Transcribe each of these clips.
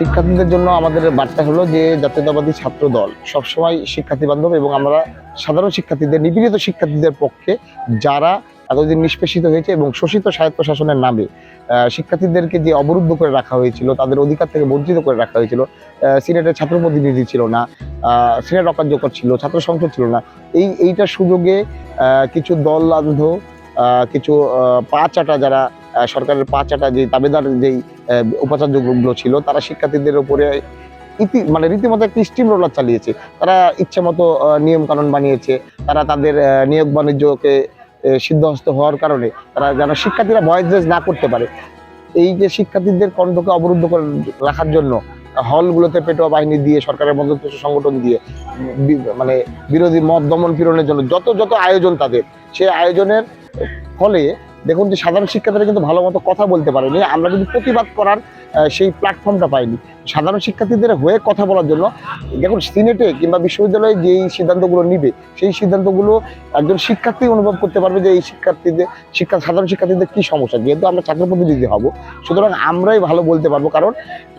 শিক্ষার্থীদের জন্য আমাদের বার্তা হলো যে জাতীয়তাবাদী ছাত্র দল সবসময় শিক্ষার্থী বান্ধব এবং আমরা সাধারণ শিক্ষার্থীদের, নিপীড়িত শিক্ষার্থীদের পক্ষে, যারা এতদিন নিষ্পেষিত হয়েছে এবং শোষিত স্বায়ত্তশাসনের নামে শিক্ষার্থীদেরকে যে অবরুদ্ধ করে রাখা হয়েছিল, তাদের অধিকার থেকে বঞ্চিত করে রাখা হয়েছিল। সিনেটের ছাত্র প্রতিনিধি ছিল না, সিনেট অকার্যকর ছিল, ছাত্র সংসদ ছিল না। এইটার সুযোগে কিছু দল কিছু পা চাটা, যারা সরকারের পা চাটা যে দাবেদার যেই উপাচার্যগুলো ছিল, তারা শিক্ষার্থীদের উপরে রীতিমতো একটি স্টিম রোলার চালিয়েছে। তারা ইচ্ছে মতো নিয়ম কানুন বানিয়েছে। তারা তাদের নিয়োগ বাণিজ্যকে সিদ্ধহস্ত হওয়ার কারণে তারা যেন শিক্ষার্থীরা ভয়েস রেজ না করতে পারে, এই যে শিক্ষার্থীদের কণ্ঠকে অবরুদ্ধ করে রাখার জন্য হলগুলোতে পেটোয়া বাহিনী দিয়ে, সরকারের মধ্যস্থ সংগঠন দিয়ে, বিরোধী মত দমন পীড়নের জন্য যত আয়োজন তাদের, সেই আয়োজনের ফলে দেখুন যে সাধারণ শিক্ষার্থীরা কিন্তু ভালো মতো কথা বলতে পারেনি। আমরা কিন্তু প্রতিবাদ করার সেই প্ল্যাটফর্মটা পাইনি। সাধারণ শিক্ষার্থীদের হয়ে কথা বলার জন্য দেখুন, সিনেটে কিংবা বিশ্ববিদ্যালয়ে যেই সিদ্ধান্তগুলো নিবে, সেই সিদ্ধান্তগুলো একজন শিক্ষার্থী অনুভব করতে পারবে যে এই সাধারণ শিক্ষার্থীদের কী সমস্যা। যেহেতু আমরা ছাত্র প্রতিনিধি হব, সুতরাং আমরাই ভালো বলতে পারবো। কারণ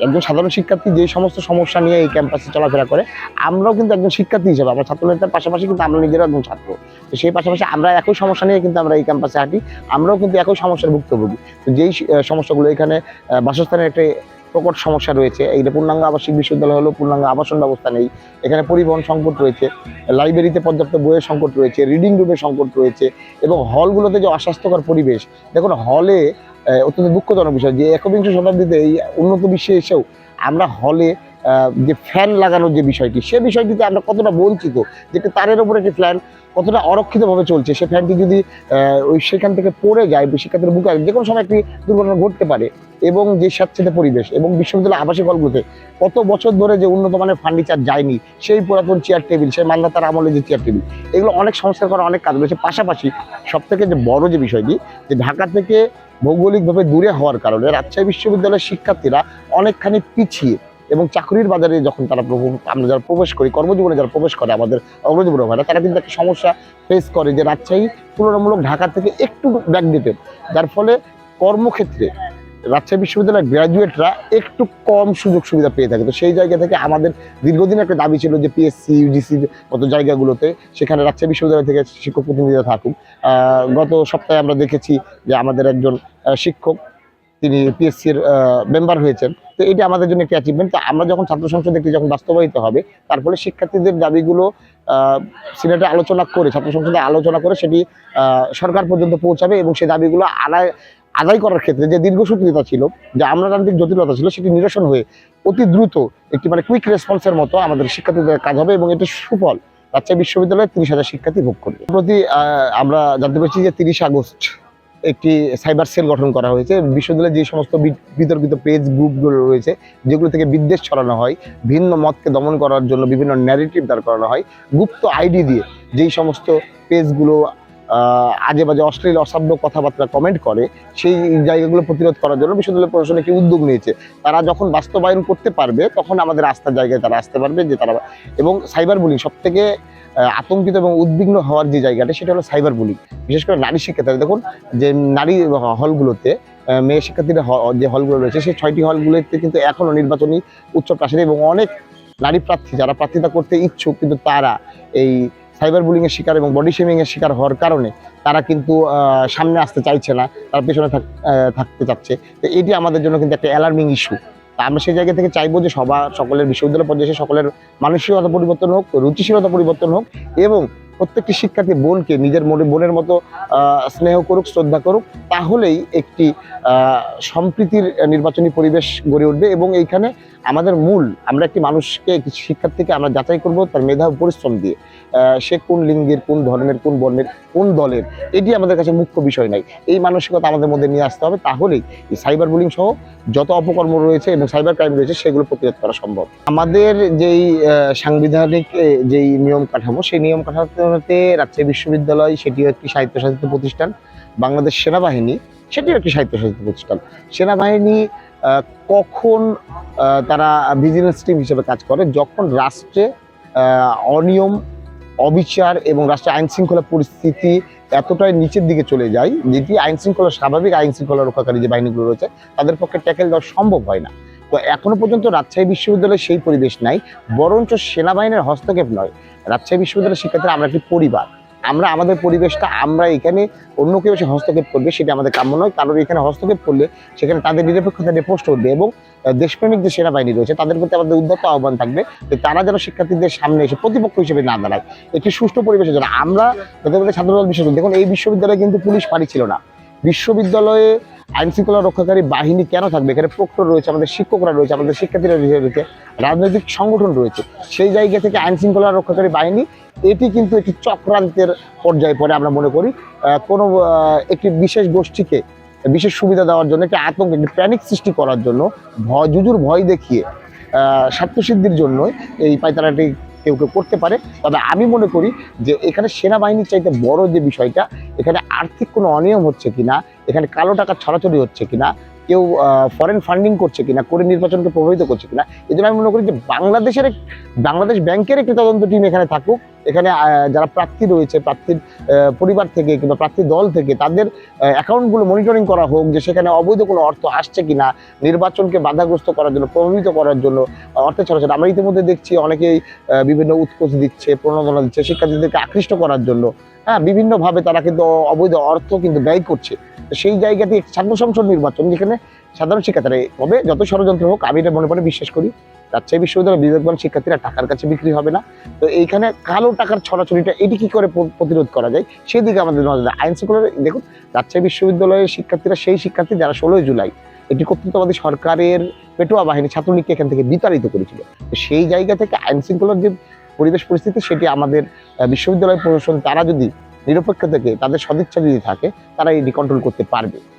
একজন সাধারণ শিক্ষার্থী যে সমস্ত সমস্যা নিয়ে এই ক্যাম্পাসে চলাফেরা করে, আমরাও কিন্তু একজন শিক্ষার্থী হিসেবে, আমরা ছাত্রনেতার পাশাপাশি কিন্তু আমরা নিজেরাও একজন ছাত্র। তো সেই পাশাপাশি আমরা একই সমস্যা নিয়ে কিন্তু আমরা এই ক্যাম্পাসে হাঁটি, আমরাও কিন্তু একই সমস্যার ভুক্তভোগী। তো যেই সমস্যাগুলো, এখানে বাসস্থানের একটা প্রকট সমস্যা রয়েছে। এইটা পূর্ণাঙ্গ আবাসিক বিশ্ববিদ্যালয় হলেও পূর্ণাঙ্গ আবাসন ব্যবস্থা নেই। এখানে পরিবহন সংকট রয়েছে, লাইব্রেরিতে পর্যাপ্ত বইয়ের সংকট রয়েছে, রিডিং রুমের সংকট রয়েছে, এবং হলগুলোতে যে অস্বাস্থ্যকর পরিবেশ। দেখুন, হলে অত্যন্ত দুঃখজনক বিষয় যে একবিংশ শতাব্দীতে এই উন্নত বিশ্বে এসেও আমরা হলে যে ফ্যান লাগানোর যে বিষয়টি, সে বিষয়টিতে আমরা কতটা বঞ্চিত। যে তারের উপরে একটি ফ্যান কতটা অরক্ষিতভাবে চলছে, সে ফ্যানটি যদি সেখান থেকে পড়ে যায়, শিক্ষার্থীর বুকে যে কোনো সময় একটি দুর্ঘটনা ঘটতে পারে। এবং যে স্যাঁতসেঁতে পরিবেশ, এবং বিশ্ববিদ্যালয় আবাসিক হলগুলোতে কত বছর ধরে যে উন্নত মানের ফার্নিচার যায়নি, সেই পুরাতন চেয়ার টেবিল, সেই মান্ধাতার আমলে যে চেয়ার টেবিল, এগুলো অনেক সংস্কার করা অনেক কাজ রয়েছে। পাশাপাশি সবথেকে যে বড় যে বিষয়টি, যে ঢাকা থেকে ভৌগোলিকভাবে দূরে হওয়ার কারণে রাজশাহী বিশ্ববিদ্যালয়ের শিক্ষার্থীরা অনেকখানি পিছিয়ে, এবং চাকরির বাজারে যখন আমরা যারা প্রবেশ করি, কর্মজীবনে যারা প্রবেশ করে, আমাদের অগ্রজীবন হয় না, তারা কিন্তু একটা সমস্যা ফেস করে যে রাজশাহী তুলনামূলক ঢাকা থেকে একটু ব্যাকডেটেড, যার ফলে কর্মক্ষেত্রে রাজশাহী বিশ্ববিদ্যালয়ের গ্র্যাজুয়েটরা একটু কম সুযোগ সুবিধা পেয়ে থাকে। তো সেই জায়গা থেকে আমাদের দীর্ঘদিন একটা দাবি ছিল যে পিএসসি, ইউজিসির মতো জায়গাগুলোতে সেখানে রাজশাহী বিশ্ববিদ্যালয় থেকে শিক্ষক প্রতিনিধিরা থাকুক। গত সপ্তাহে আমরা দেখেছি যে আমাদের একজন শিক্ষক, তিনি পিএসসির মেম্বার হয়েছেন। তো এটা আমাদের জন্য একটি অ্যাচিভমেন্ট। তো আমরা যখন ছাত্র সংসদ একটি যখন বাস্তবায়িত হবে, তার ফলে শিক্ষার্থীদের দাবিগুলো সিনেটে আলোচনা করে, ছাত্র সংসদে আলোচনা করে সেটি সরকার পর্যন্ত পৌঁছাবে, এবং সেই দাবিগুলো আদায় করার ক্ষেত্রে যে দীর্ঘসূত্রিতা ছিল, যে আমলাতান্ত্রিক জটিলতা ছিল, সেটি নিরসন হয়ে অতি দ্রুত একটি কুইক রেসপন্সের মতো আমাদের শিক্ষার্থীদের কাজ হবে, এবং এটির সুফল রাজশাহী বিশ্ববিদ্যালয়ে 30,000 শিক্ষার্থী ভোগ করবে। প্রতি আমরা জানতে পারছি যে 30 আগস্ট একটি সাইবার সেল গঠন করা হয়েছে। বিশ্ববিদ্যালয়ে যে সমস্ত বিতর্কিত পেজ গ্রুপগুলো রয়েছে, যেগুলো থেকে বিদ্বেষ ছড়ানো হয়, ভিন্ন মতকে দমন করার জন্য বিভিন্ন ন্যারেটিভ দাঁড় করানো হয়, গুপ্ত আইডি দিয়ে যেই সমস্ত পেজগুলো আজে বাজে অশ্লীল অসাধ্য কথাবার্তা কমেন্ট করে, সেই জায়গাগুলো প্রতিরোধ করার জন্য বিশ্ববিদ্যালয় প্রশাসন একটি উদ্যোগ নিয়েছে। তারা যখন বাস্তবায়ন করতে পারবে, তখন আমাদের আস্থার জায়গায় তারা আসতে পারবে। যে তারা, এবং সাইবার বুলিং সবথেকে আতঙ্কিত এবং উদ্বিগ্ন হওয়ার যে জায়গাটা, সেটা হলো সাইবার বুলিং। বিশেষ করে নারী শিক্ষার্থীরা, দেখুন যে নারী হলগুলোতে মেয়ে শিক্ষার্থীরা যে হলগুলো রয়েছে, সেই 6টি হলগুলোতে কিন্তু এখনও নির্বাচনী উচ্চ প্রাসারী, এবং অনেক নারী প্রার্থী যারা প্রার্থিতা করতে ইচ্ছুক, কিন্তু তারা এই সাইবার বুলিংয়ের শিকার এবং বডি শেমিংয়ের শিকার হওয়ার কারণে তারা কিন্তু সামনে আসতে চাইছে না, তার পেছনে থাকতে চাচ্ছে। তো এটি আমাদের জন্য কিন্তু একটা অ্যালার্মিং ইস্যু। তা আমরা সেই জায়গা থেকে চাইবো যে সকলের বিশ্ববিদ্যালয় পর্যায়ে সকলের মানসিকতা পরিবর্তন হোক, রুচিশীলতা পরিবর্তন হোক, এবং প্রত্যেকটি শিক্ষার্থী বোনকে নিজের বোনের মতো স্নেহ করুক, শ্রদ্ধা করুক। তাহলেই একটি সম্প্রীতির নির্বাচনী পরিবেশ গড়ে উঠবে। এবং এইখানে আমাদের আমরা একটি মানুষকে, একটি শিক্ষার্থীকে আমরা যাচাই করব তার মেধা পরিশ্রম দিয়ে, সে কোন লিঙ্গের, কোন ধর্মের, কোন বর্ণের, কোন দলের, এটি আমাদের কাছে মুখ্য বিষয় নাই। এই মানসিকতা আমাদের মধ্যে নিয়ে আসতে হবে, তাহলেই এই সাইবার বুলিং সহ যত অপকর্ম রয়েছে এবং সাইবার ক্রাইম রয়েছে, সেগুলো প্রতিরোধ করা সম্ভব। আমাদের যেই সাংবিধানিক যেই নিয়ম কাঠামো, সেই নিয়ম কাঠামোতে রাজশাহী বিশ্ববিদ্যালয় সেটিও একটি স্বায়ত্তশাসিত প্রতিষ্ঠান। বাংলাদেশ সেনাবাহিনী সেটিও একটি স্বায়ত্তশাসিত প্রতিষ্ঠান। সেনাবাহিনী কখন তারা ভিজিলেন্স টিম হিসেবে কাজ করে, যখন রাষ্ট্রে অনিয়ম, অবিচার এবং রাষ্ট্রের আইন শৃঙ্খলা পরিস্থিতি এতটাই নিচের দিকে চলে যায়, যেটি স্বাভাবিক আইন শৃঙ্খলা রক্ষাকারী যে বাহিনীগুলো রয়েছে, তাদের পক্ষে ট্যাকেল দেওয়া সম্ভব হয় না। তো এখনো পর্যন্ত রাজশাহী বিশ্ববিদ্যালয়ে সেই পরিবেশ নাই, বরঞ্চ সেনাবাহিনীর হস্তক্ষেপ নয়, রাজশাহী বিশ্ববিদ্যালয়ের শিক্ষার্থীরা আমরা একটি পরিবার, আমরা আমাদের পরিবেশটা আমরা এখানে অন্য কেউ এসে হস্তক্ষেপ করবে সেটা আমাদের কাম্য নয়। কারণ এখানে হস্তক্ষেপ করলে সেখানে তাদের নিরপেক্ষতা নিয়ে প্রশ্ন উঠবে এবং দেশপ্রেমিক যে সেনাবাহিনী রয়েছে তাদের প্রতি আমাদের উদ্যত আহ্বান থাকবে যে তারা যেন শিক্ষার্থীদের সামনে এসে প্রতিপক্ষ হিসেবে না দাঁড়ায়, একটি সুষ্ঠু পরিবেশের জন্য। আমরা যাতে ছাত্রদল বিশ্ববিদ্যালয়, দেখুন এই বিশ্ববিদ্যালয়ে কিন্তু পুলিশ ফাঁড়ি ছিল না, বিশ্ববিদ্যালয়ে আইন শৃঙ্খলা রক্ষাকারী বাহিনী কেন থাকবে? এখানে প্রক্টর রয়েছে, আমাদের শিক্ষকরা রয়েছে, আমাদের শিক্ষার্থীরা রয়েছে, রাজনৈতিক সংগঠন রয়েছে। সেই জায়গা থেকে আইন শৃঙ্খলা রক্ষাকারী বাহিনী এটি কিন্তু একটি চক্রান্তের পর্যায়ে পড়ে আমরা মনে করি। কোনো একটি বিশেষ গোষ্ঠীকে বিশেষ সুবিধা দেওয়ার জন্য, একটি আতঙ্ক, একটি প্যানিক সৃষ্টি করার জন্য, জুজুর ভয় দেখিয়ে স্বার্থসিদ্ধির জন্য এই পায়তারাটি কেউ কেউ করতে পারে। তবে আমি মনে করি যে এখানে সেনাবাহিনীর চাইতে বড় যে বিষয়টা, এখানে আর্থিক কোনো অনিয়ম হচ্ছে কিনা, এখানে কালো টাকা ছড়াছড়ি হচ্ছে কিনা, কেউ ফরেন ফান্ডিং করছে কিনা, করে নির্বাচনকে প্রভাবিত করছে কিনা, এই জন্য আমি মনে করি যে বাংলাদেশ ব্যাংকের একটি তদন্ত টিম এখানে থাকুক। এখানে যারা প্রার্থী রয়েছে, প্রার্থীর পরিবার থেকে কিংবা প্রার্থী দল থেকে তাদের অ্যাকাউন্টগুলো মনিটরিং করা হোক, যে সেখানে অবৈধ কোনো অর্থ আসছে কিনা, নির্বাচনকে বাধাগ্রস্ত করার জন্য, প্রভাবিত করার জন্য অর্থের ছড়াছড়ি। আমরা ইতিমধ্যে দেখছি অনেকেই বিভিন্ন উৎকোচ দিচ্ছে, প্রণোদনা দিচ্ছে শিক্ষার্থীদেরকে আকৃষ্ট করার জন্য। হ্যাঁ, বিভিন্নভাবে তারা কিন্তু অবৈধ অর্থ কিন্তু ব্যয় করছে। সেই জায়গাতে ছাত্র সংসদ নির্বাচন যেখানে সাধারণ শিক্ষার্থীরা, তবে যত ষড়যন্ত্র হোক আমি এটা মনে বিশ্বাস করি রাজশাহী বিশ্ববিদ্যালয়ের বিবেকবান শিক্ষার্থীরা টাকার কাছে বিক্রি হবে না। তো এইখানে কালো টাকার ছড়াছড়িটা এটি কি করে প্রতিরোধ করা যায় সেদিকে আমাদের নজর দেয়। আইন শৃঙ্খলা দেখুন, রাজশাহী বিশ্ববিদ্যালয়ের শিক্ষার্থীরা সেই শিক্ষার্থী যারা 16 জুলাই একটি কর্তৃত্ববাদী সরকারের পেটোয়া বাহিনী ছাত্রলীগকে এখান থেকে বিতাড়িত করেছিল। তো সেই জায়গা থেকে আইন শৃঙ্খলার যে পরিবেশ পরিস্থিতি সেটি আমাদের বিশ্ববিদ্যালয় প্রশাসন তারা যদি নিরপেক্ষ থেকে তাদের সদিচ্ছা যদি থাকে তারা এটি কন্ট্রোল করতে পারবে।